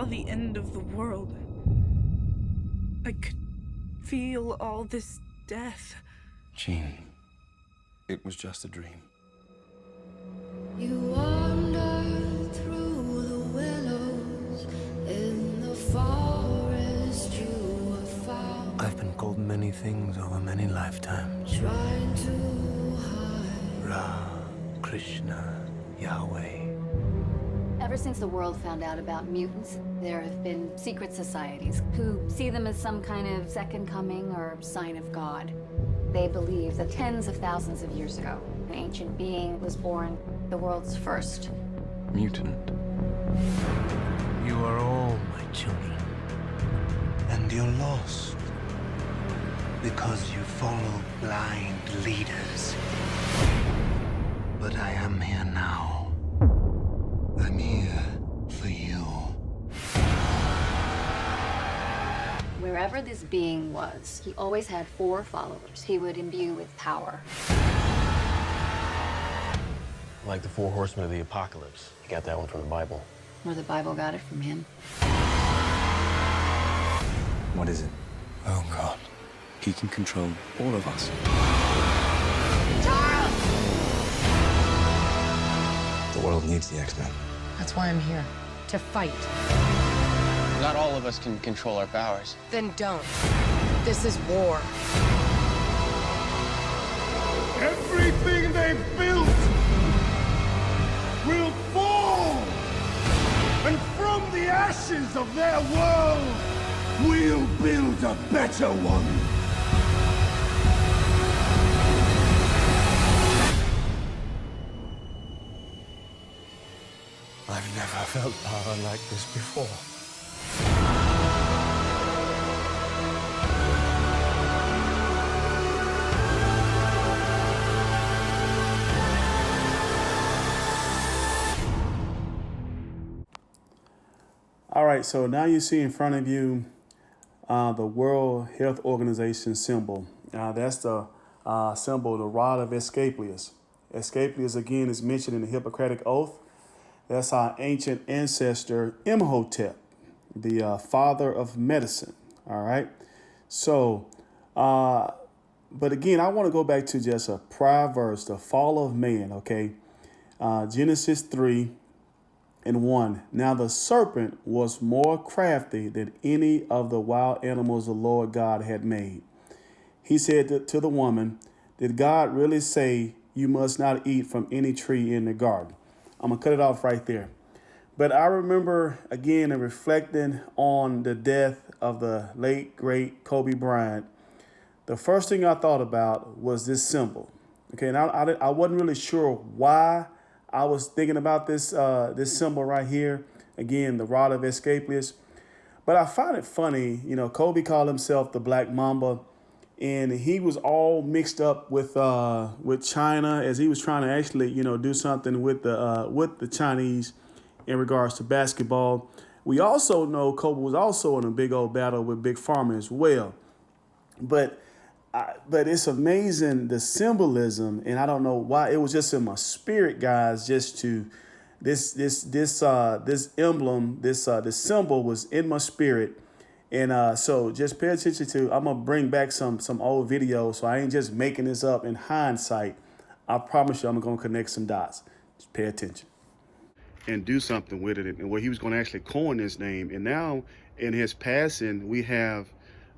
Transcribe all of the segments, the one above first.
saw the end of the world. I could feel all this death. Jean, it was just a dream. You wander through the willows in the forest you have found. I've been called many things over many lifetimes. Trying to hide. Ra, Krishna, Yahweh. Ever since the world found out about mutants, there have been secret societies who see them as some kind of second coming or sign of God. They believe that tens of thousands of years ago, an ancient being was born, the world's first Mutant. You are all my children. And you're lost. Because you follow blind leaders. But I am here now. I'm here for you. Wherever this being was, he always had 4 followers he would imbue with power. Like the 4 horsemen of the apocalypse. You got that one from the Bible. Or the Bible got it from him. What is it? Oh, God. He can control all of us. The world needs the X-Men. That's why I'm here. To fight. Not all of us can control our powers. Then don't. This is war. Everything they built will fall! And from the ashes of their world, we'll build a better one! I've never felt power like this before. All right, so now you see in front of you the World Health Organization symbol. That's the symbol, the rod of Asclepius. Asclepius, again, is mentioned in the Hippocratic Oath. That's our ancient ancestor, Imhotep, the father of medicine. All right. So, but again, I want to go back to just a prior verse, the fall of man. OK, Genesis 3:1. Now the serpent was more crafty than any of the wild animals the Lord God had made. He said to the woman, "Did God really say you must not eat from any tree in the garden?" I'm going to cut it off right there. But I remember, again, in reflecting on the death of the late, great Kobe Bryant, the first thing I thought about was this symbol. Okay, and I wasn't really sure why I was thinking about this this symbol right here. Again, the rod of Asclepius. But I find it funny, you know, Kobe called himself the Black Mamba, and he was all mixed up with China as he was trying to actually, you know, do something with the Chinese in regards to basketball. We also know Kobe was also in a big old battle with Big Pharma as well. But it's amazing the symbolism, and I don't know why it was just in my spirit, guys. Just to this emblem, this symbol was in my spirit. And so just pay attention to, I'm going to bring back some old videos. So I ain't just making this up in hindsight. I promise you I'm going to connect some dots. Just pay attention. And do something with it. And where he was going to actually coin his name. And now in his passing, we have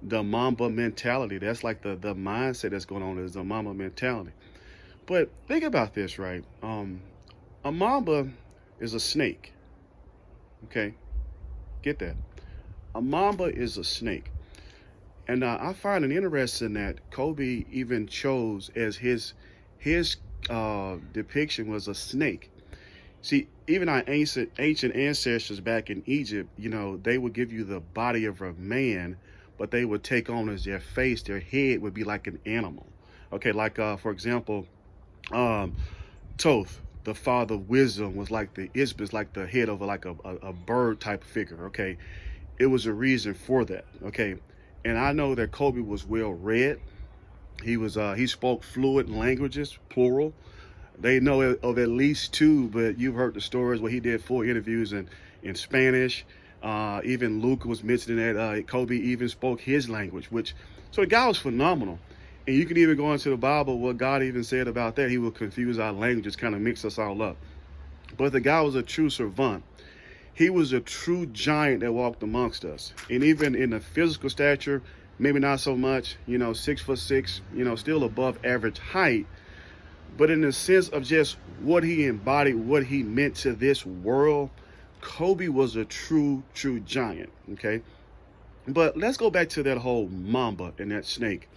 the Mamba mentality. That's like the mindset that's going on is the Mamba mentality. But think about this, right? A Mamba is a snake. Okay? Get that. A Mamba is a snake. And I find it interesting that Kobe even chose as his depiction was a snake. See, even our ancient ancestors back in Egypt, you know, they would give you the body of a man, but they would take on as their face, their head would be like an animal. Okay, like for example, Thoth, the father of wisdom, was like the Isbis, like the head of like a bird type of figure. Okay. It was a reason for that, okay? And I know that Kobe was well read. He spoke fluent languages, plural. They know of at least 2, but you've heard the stories where he did 4 interviews in Spanish. Even Luke was mentioning that Kobe even spoke his language, so the guy was phenomenal. And you can even go into the Bible, what God even said about that. He will confuse our languages, kind of mix us all up. But the guy was a true servant. He was a true giant that walked amongst us. And even in the physical stature, maybe not so much, 6'6", still above average height. But in the sense of just what he embodied, what he meant to this world, Kobe was a true giant, okay? But let's go back to that whole mamba and that snake.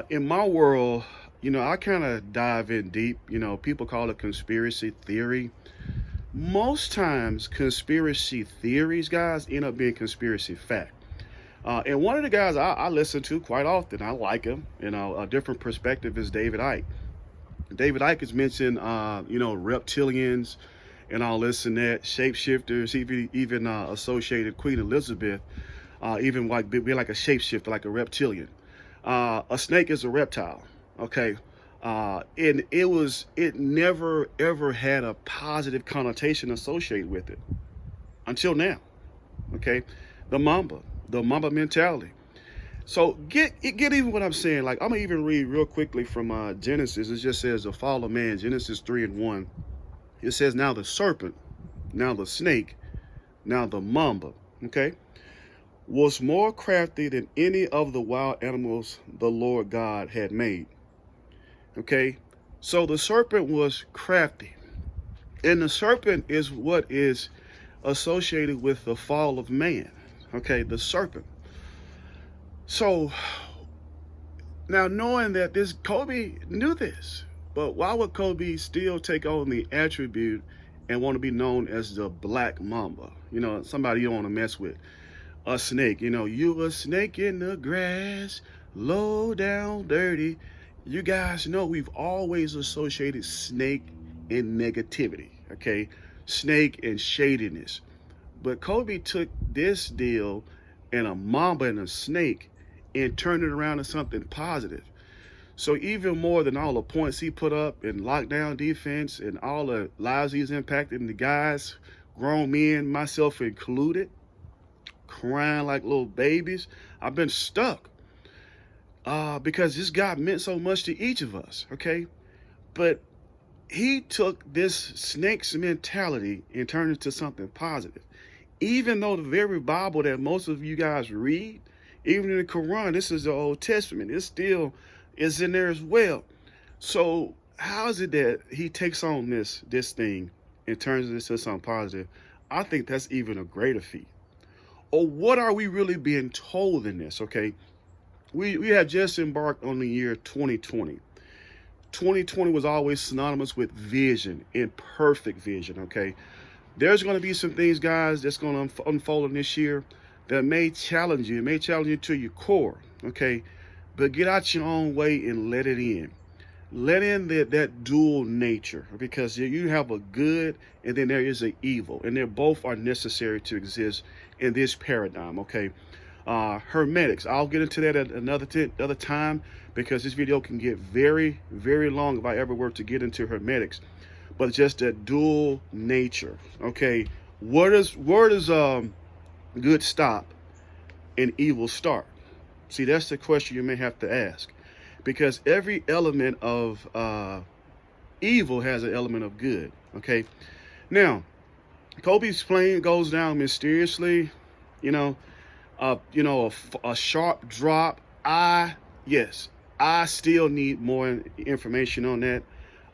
In my world, I kind of dive in deep. People call it conspiracy theory. Most times, conspiracy theories, guys, end up being conspiracy fact. And one of the guys I listen to quite often, I like him, a different perspective, is David Icke. David Icke has mentioned, reptilians and all this and that, shapeshifters, even associated Queen Elizabeth, even like be like a shapeshifter, like a reptilian. A snake is a reptile, okay? And it never ever had a positive connotation associated with it until now, okay? The mamba mentality. So get even what I'm saying. Like, I'm gonna even read real quickly from Genesis. It just says the fall of man, Genesis 3:1. It says, now the serpent, now the snake, now the mamba, okay, was more crafty than any of the wild animals the Lord God had made. Okay, so the serpent was crafty. And the serpent is what is associated with the fall of man. Okay, the serpent. So now, knowing that this, Kobe knew this, but why would Kobe still take on the attribute and want to be known as the Black Mamba? Somebody you don't want to mess with. A snake, you a snake in the grass, low down, dirty. You guys know we've always associated snake and negativity, okay? Snake and shadiness. But Kobe took this deal and a mamba and a snake and turned it around to something positive. So even more than all the points he put up in lockdown defense and all the lives he's impacted, the guys, grown men, myself included, crying like little babies. I've been stuck because this guy meant so much to each of us, okay? But he took this snake's mentality and turned it to something positive. Even though the very Bible that most of you guys read, even in the Quran, this is the Old Testament, it still is in there as well. So how is it that he takes on this thing and turns it into something positive? I think that's even a greater feat. Or what are we really being told in this, okay? We have just embarked on the year 2020. 2020 was always synonymous with vision, imperfect vision, okay? There's going to be some things, guys, that's going to unfold in this year that may challenge you. It may challenge you to your core, okay? But get out your own way and let it in. Let in that dual nature, because you have a good and then there is an evil, and they both are necessary to exist in this paradigm, okay? Hermetics, I'll get into that at another time, because this video can get very, very long if I ever were to get into hermetics. But just that dual nature, okay? Where does good stop and evil start? See, that's the question you may have to ask, because every element of evil has an element of good, okay? Now, Kobe's plane goes down mysteriously, a sharp drop. I still need more information on that.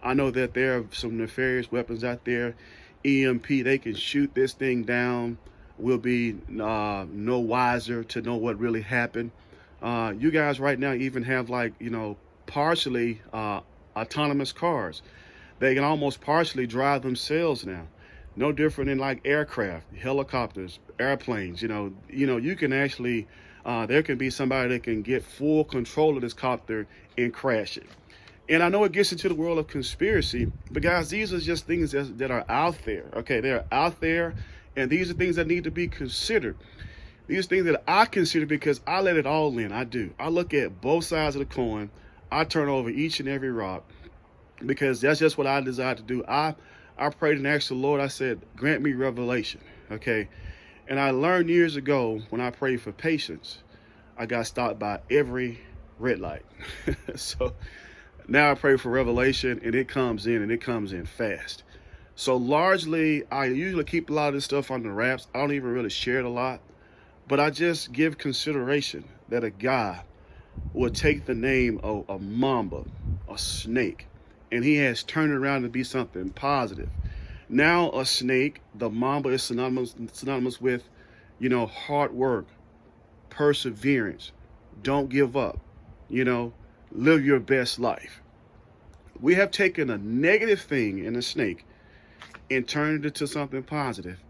I know that there are some nefarious weapons out there. EMP, they can shoot this thing down. We'll be no wiser to know what really happened. You guys right now even have partially autonomous cars. They can almost partially drive themselves now. No different than like aircraft, helicopters, airplanes. You can actually, there can be somebody that can get full control of this copter and crash it. And I know it gets into the world of conspiracy, but guys, these are just things that are out there. Okay, they're out there, and these are things that need to be considered. These things that I consider, because I let it all in. I do. I look at both sides of the coin. I turn over each and every rock, because that's just what I desire to do. I prayed and asked the Lord. I said, grant me revelation, okay? And I learned years ago when I prayed for patience, I got stopped by every red light. So now I pray for revelation, and it comes in, and it comes in fast. So largely, I usually keep a lot of this stuff under wraps. I don't even really share it a lot, but I just give consideration that a guy will take the name of a mamba, a snake, and he has turned it around to be something positive. Now a snake, the mamba, is synonymous with, hard work, perseverance, don't give up, live your best life. We have taken a negative thing in a snake and turned it into something positive.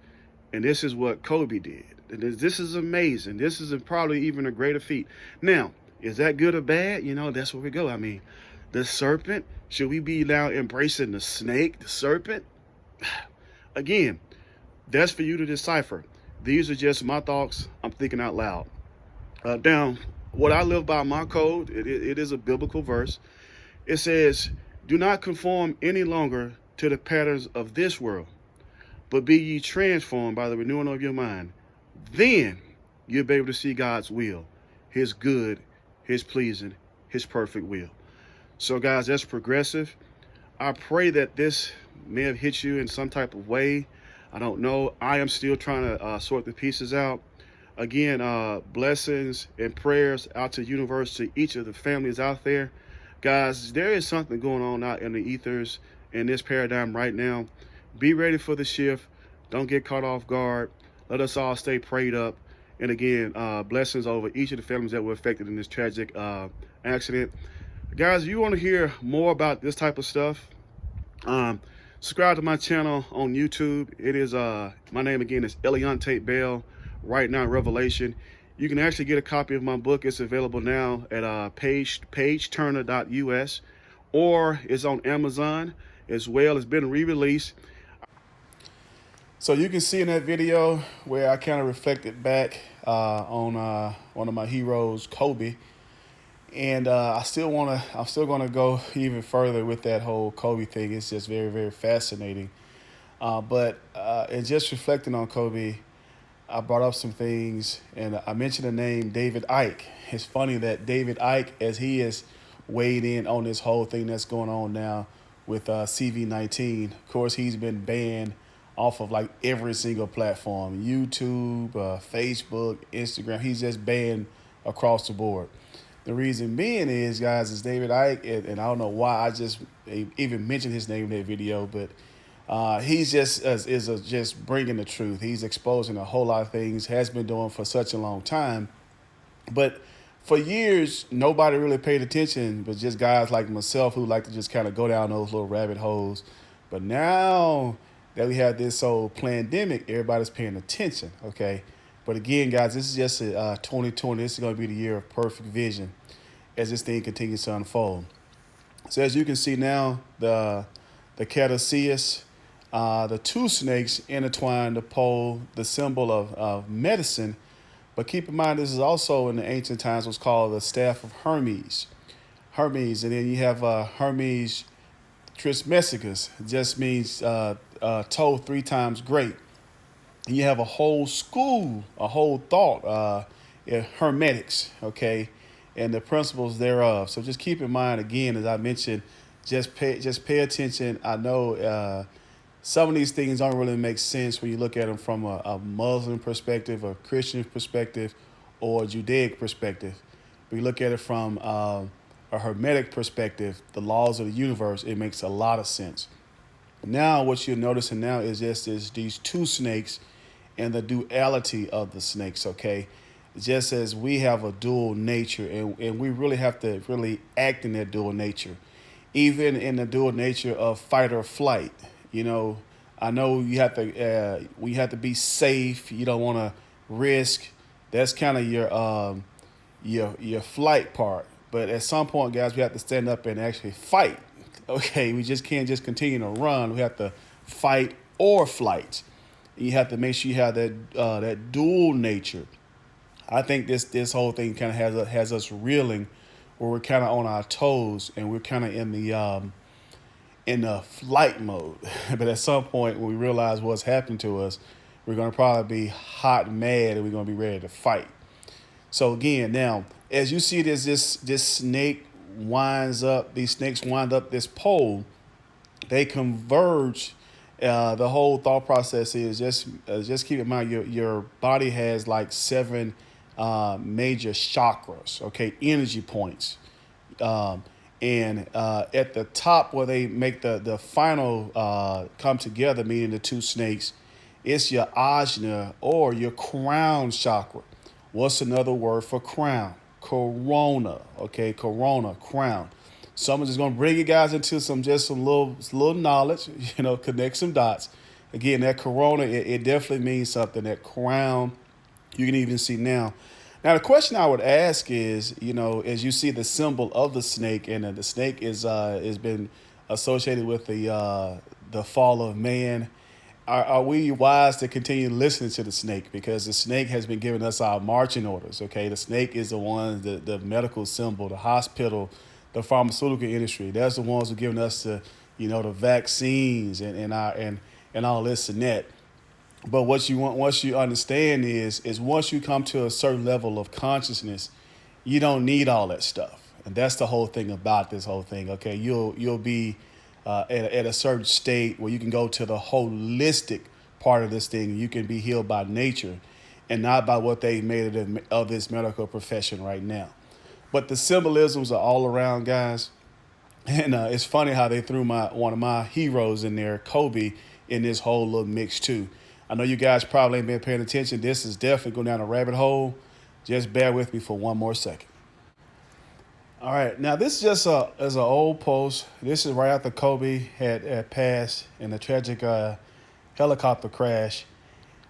And this is what Kobe did. And this is amazing. This is probably even a greater feat. Now, is that good or bad? That's where we go. I mean, the serpent, should we be now embracing the snake, the serpent? Again, that's for you to decipher. These are just my thoughts. I'm thinking out loud. Now, what I live by, my code, it is a biblical verse. It says, do not conform any longer to the patterns of this world, but be ye transformed by the renewing of your mind. Then you'll be able to see God's will, his good, his pleasing, his perfect will. So guys, that's progressive. I pray that this may have hit you in some type of way. I don't know. I am still trying to sort the pieces out. Again, blessings and prayers out to the universe, to each of the families out there. Guys, there is something going on out in the ethers in this paradigm right now. Be ready for the shift. Don't get caught off guard. Let us all stay prayed up. And again, blessings over each of the families that were affected in this tragic accident. Guys, if you want to hear more about this type of stuff, subscribe to my channel on YouTube. It is my name again is Eliante Bell. Right Now Revelation. You can actually get a copy of my book. It's available now at pageturner.us, or it's on Amazon as well. It's been re-released. So you can see in that video where I kind of reflected back on one of my heroes, Kobe. And I'm still going to go even further with that whole Kobe thing. It's just very, very fascinating. But in just reflecting on Kobe, I brought up some things, and I mentioned the name David Icke. It's funny that David Icke, as he has weighed in on this whole thing that's going on now with CV19, of course, he's been banned off of like every single platform, YouTube, Facebook, Instagram. He's just banned across the board. The reason being is, guys, is David Icke, and I don't know why I just even mentioned his name in that video, but he's just bringing the truth. He's exposing a whole lot of things, has been doing for such a long time. But for years, nobody really paid attention, but just guys like myself who like to just kind of go down those little rabbit holes. But now that we have this whole pandemic, everybody's paying attention, okay? But again, guys, this is just 2020. This is going to be the year of perfect vision as this thing continues to unfold. So as you can see now, the Caduceus, the two snakes intertwined to pole the symbol of medicine. But keep in mind, this is also in the ancient times was called the staff of Hermes. Hermes, and then you have Hermes Trismegistus. It just means toe 3 times great. And you have a whole school, a whole thought, hermetics, okay, and the principles thereof. So just keep in mind, again, as I mentioned, just pay attention. I know some of these things don't really make sense when you look at them from a Muslim perspective, a Christian perspective, or a Judaic perspective. When you look at it from a hermetic perspective, the laws of the universe, it makes a lot of sense. Now what you're noticing now is just these two snakes and the duality of the snakes, okay? Just as we have a dual nature, and we really have to really act in that dual nature. Even in the dual nature of fight or flight. You know, I know you have to be safe. You don't want to risk. That's kind of your flight part. But at some point, guys, we have to stand up and actually fight. Okay, we just can't just continue to run. We have to fight or flight. You have to make sure you have that dual nature. I think this whole thing kind of has us reeling, where we're kind of on our toes and we're kind of in the flight mode. But at some point, when we realize what's happened to us, we're going to probably be hot and mad, and we're going to be ready to fight. So again, now as you see this snake winds up, these snakes wind up this pole, they converge. The whole thought process is just keep in mind your body has like seven major chakras, okay, energy points, and at the top where they make the final come together, meaning the two snakes, it's your ajna or your crown chakra. What's another word for crown? Corona, okay, corona, crown. So I'm just gonna bring you guys into some little knowledge, connect some dots. Again, that corona, it definitely means something. That crown, you can even see now. Now the question I would ask is, as you see the symbol of the snake, and the snake is been associated with the fall of man. Are we wise to continue listening to the snake? Because the snake has been giving us our marching orders. Okay, the snake is the one, the medical symbol, the hospital, the pharmaceutical industry. That's the ones who are giving us the vaccines and all this and that. But what you want, once you understand is once you come to a certain level of consciousness, you don't need all that stuff, and that's the whole thing about this whole thing. Okay, you'll be at a certain state where you can go to the holistic part of this thing. You can be healed by nature, and not by what they made of this medical profession right now. But the symbolisms are all around, guys. And it's funny how they threw one of my heroes in there, Kobe, in this whole little mix too. I know you guys probably ain't been paying attention. This is definitely going down a rabbit hole. Just bear with me for one more second. All right, now this is just as an old post. This is right after Kobe had passed in a tragic helicopter crash.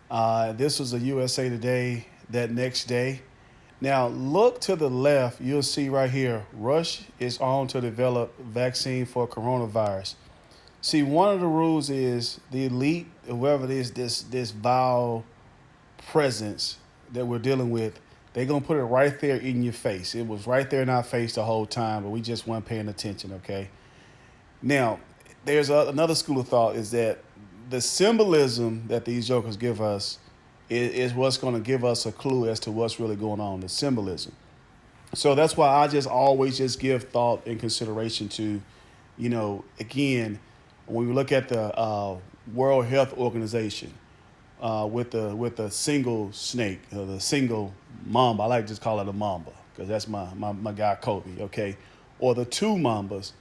This was a USA Today that next day. Now look to the left. You'll see right here, Rush is on to develop vaccine for coronavirus. See, one of the rules is the elite, whoever it is, this vile presence that we're dealing with, they're going to put it right there in your face. It was right there in our face the whole time, but we just weren't paying attention, okay? Now, there's another school of thought is that the symbolism that these jokers give us is what's going to give us a clue as to what's really going on, the symbolism. So that's why I just always just give thought and consideration to, again, when we look at the World Health Organization, with the single snake, the single mamba. I like to just call it a mamba because that's my guy Kobe, okay? Or the two mambas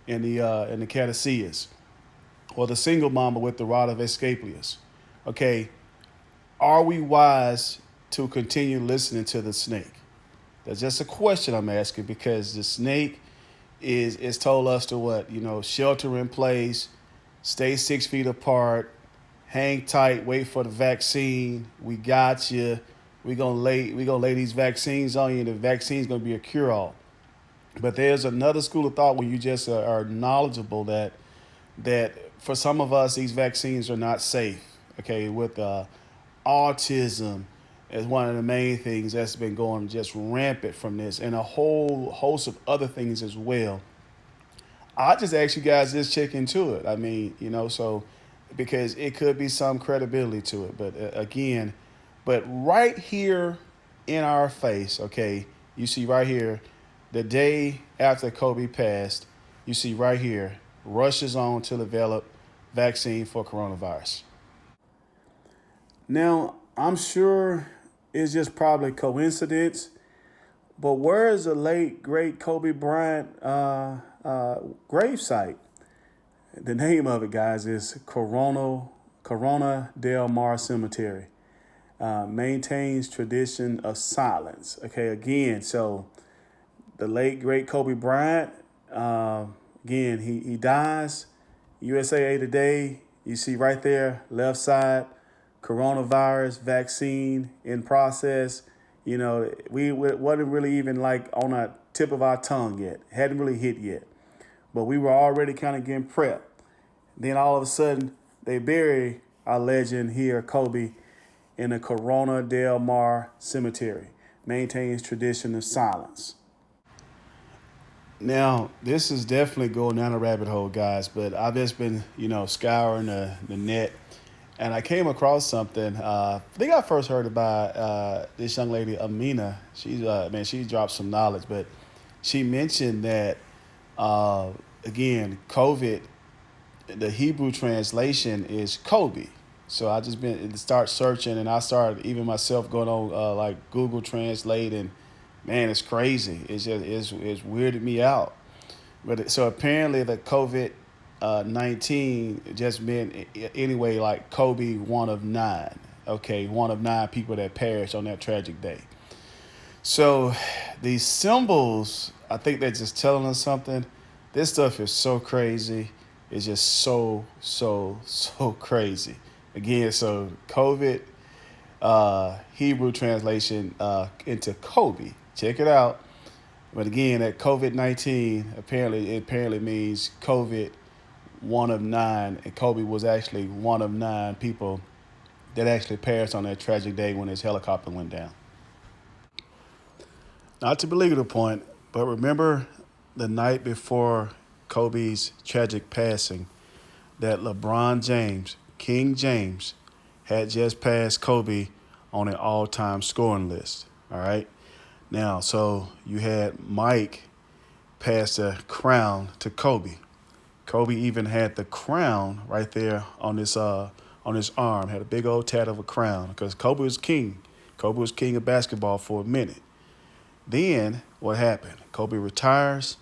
in the Caduceus, or the single mamba with the rod of Asclepius, okay? Are we wise to continue listening to the snake? That's just a question I'm asking, because the snake is told us to what? Shelter in place, stay 6 feet apart, hang tight, wait for the vaccine. We got you. We gonna lay these vaccines on you, and the vaccine's gonna be a cure-all. But there's another school of thought when you just are knowledgeable that for some of us these vaccines are not safe. Okay, with autism is one of the main things that's been going just rampant from this, and a whole host of other things as well. I just ask you guys just check into it. I mean, so because it could be some credibility to it. But again, right here in our face, okay, you see right here, the day after Kobe passed, you see right here, rushes on to develop vaccine for coronavirus. Now, I'm sure it's just probably coincidence, but where is the late, great Kobe Bryant gravesite? The name of it, guys, is Corona Del Mar Cemetery. Maintains tradition of silence. Okay, again, so the late, great Kobe Bryant, again, he dies. USA Today, you see right there, left side, coronavirus vaccine in process. We wasn't really even like on the tip of our tongue yet. Hadn't really hit yet. But we were already kind of getting prepped. Then all of a sudden, they bury our legend here, Kobe, in the Corona Del Mar Cemetery. Maintains tradition of silence. Now, this is definitely going down a rabbit hole, guys, but I've just been, scouring the net, and I came across something. I think I first heard about this young lady, Amina. She's man, she dropped some knowledge, but she mentioned that again, COVID, the Hebrew translation is Kobe. So I just been start searching, and I started even myself going on like Google Translate, and man, it's crazy. It's just it's weirded me out. So apparently the COVID-19 just meant anyway like Kobe, one of nine. Okay, one of nine people that perished on that tragic day. So these symbols, I think they're just telling us something. This stuff is so crazy. It's just so crazy. Again, so COVID, Hebrew translation into Kobe. Check it out. But again, that COVID-19 apparently means COVID, one of nine, and Kobe was actually one of nine people that actually perished on that tragic day when his helicopter went down. Not to belabor the point, but remember the night before Kobe's tragic passing, that LeBron James, King James, had just passed Kobe on an all-time scoring list. All right. Now, so you had Mike pass the crown to Kobe. Kobe even had the crown right there on his arm. Had a big old tat of a crown because Kobe was king. Kobe was king of basketball for a minute. Then what happened? Kobe retires.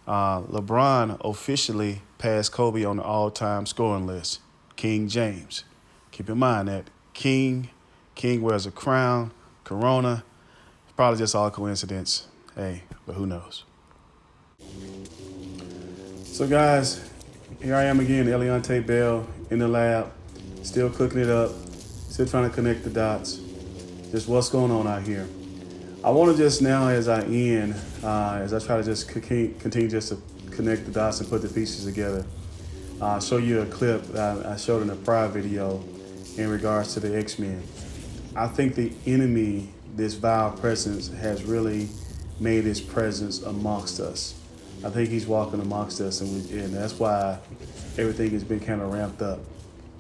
LeBron officially passed Kobe on the all-time scoring list. King James. Keep in mind that King wears a crown, corona. It's probably just all coincidence. Hey, but who knows? So guys, here I am again, Eliante Bell in the lab, still cooking it up, still trying to connect the dots. Just what's going on out here. I want to just now, as I end, as I try to just continue just to connect the dots and put the pieces together, show you a clip that I showed in a prior video in regards to the X-Men. I think the enemy, this vile presence, has really made his presence amongst us. I think he's walking amongst us, and that's why everything has been kind of ramped up.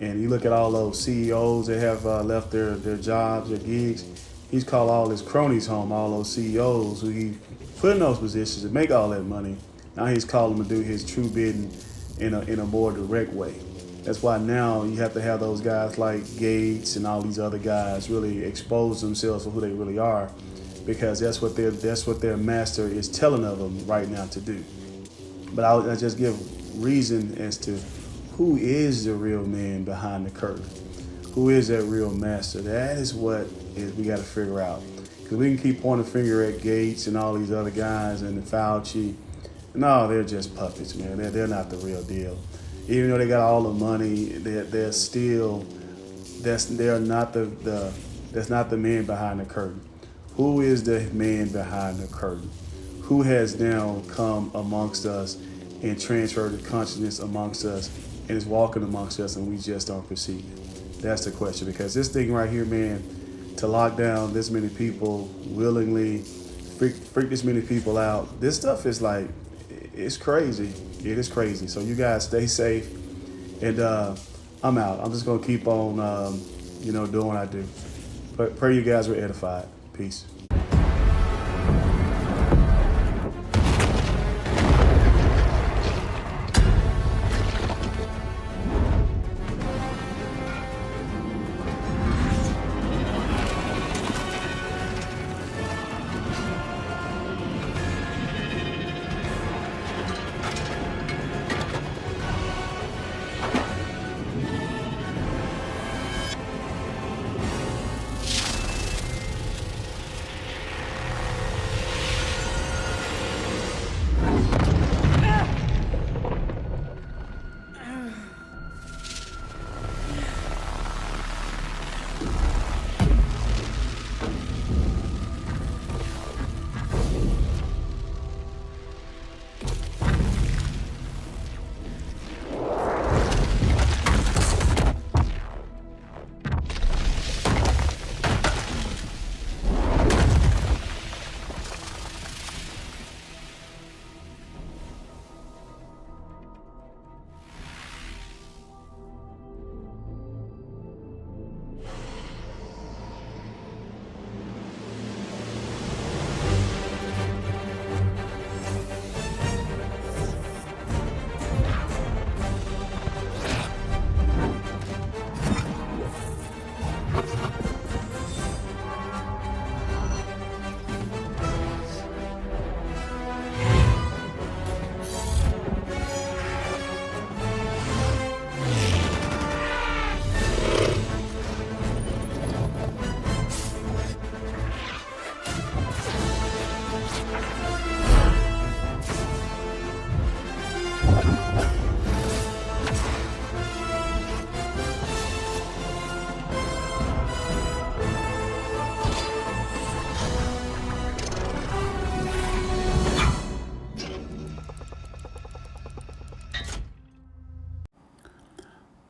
And you look at all those CEOs that have left their jobs, their gigs. He's called all his cronies home, all those CEOs who he put in those positions to make all that money. Now he's calling them to do his true bidding in a more direct way. That's why now you have to have those guys like Gates and all these other guys really expose themselves for who they really are, because that's what their master is telling of them right now to do. But I just give reason as to who is the real man behind the curtain. Who is that real master? That is what we got to figure out. Because we can keep pointing a finger at Gates and all these other guys and Fauci. No, they're just puppets, man. They're not the real deal. Even though they got all the money, they're still that's not the man behind the curtain. Who is the man behind the curtain? Who has now come amongst us and transferred the consciousness amongst us and is walking amongst us, and we just don't perceive it? That's the question. Because this thing right here, man, to lock down this many people willingly, freak this many people out, this stuff is like, it's crazy. It is crazy. So you guys stay safe, and I'm out. I'm just gonna keep on, doing what I do. But pray you guys were edified. Peace.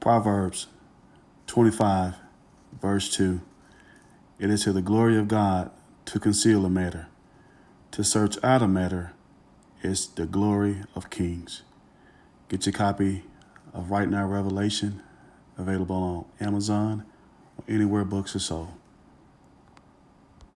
Proverbs 25, verse 2. It is to the glory of God to conceal a matter. To search out a matter is the glory of kings. Get your copy of Right Now Revelation, available on Amazon or anywhere books are sold.